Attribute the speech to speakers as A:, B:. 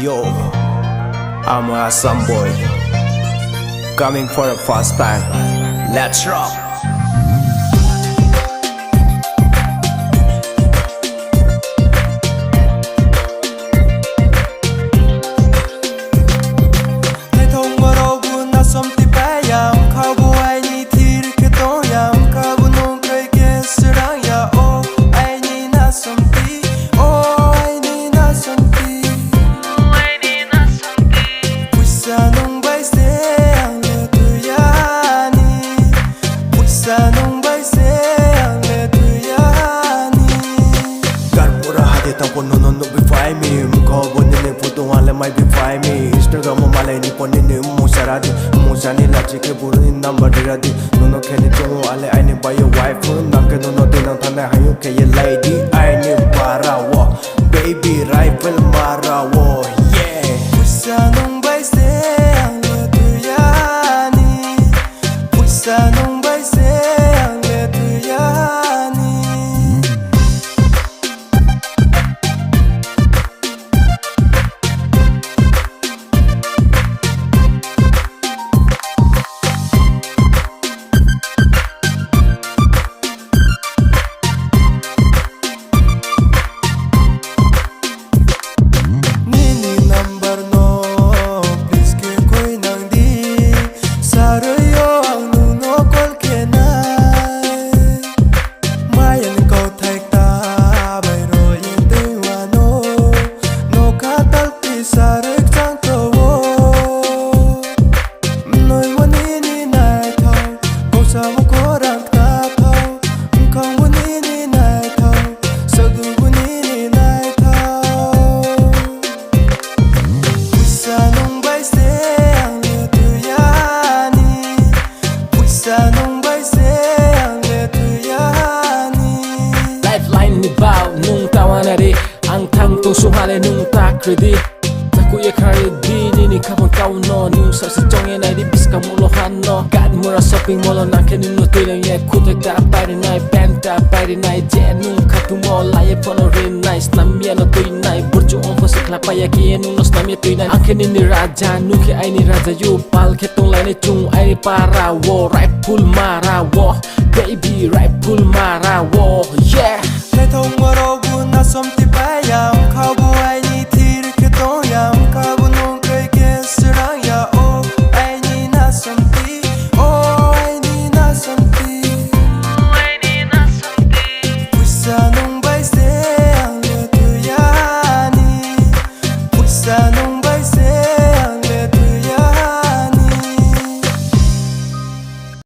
A: Yo, I'm a Assam boy, coming for the first time. Let's rock.
B: Mai be find me Instagram malai ni poni ni musaradi musani la chike buru number diradi nono kheni chongo ale I ni buy your wife namke nono dinang thana hayu ke ye lady I ni para wo baby rifle mara wo yeah
C: puisa nong bai se ang le tu ya ni puisa nong bai se ang le tu ya ni
D: ang thang tung sung hale nung ta credit naku ye kare di ni kapon kau no new sa sa chong ye nai di bis ka mulo han no gat mura shopping mall na ke nu to le ye ku ta pari nai pen ta pari nai je nung khatu mo la ye pono re nice nam ye no toi nai burju on ko sikla pa ya ke nu nos nam ye toi nai anke ni raja nu ke ai ni raja yu pal ke tong lai ni chung ai ni para wo right pull mara wo baby right pull mara wo yeah
C: le thong mo ro bu na som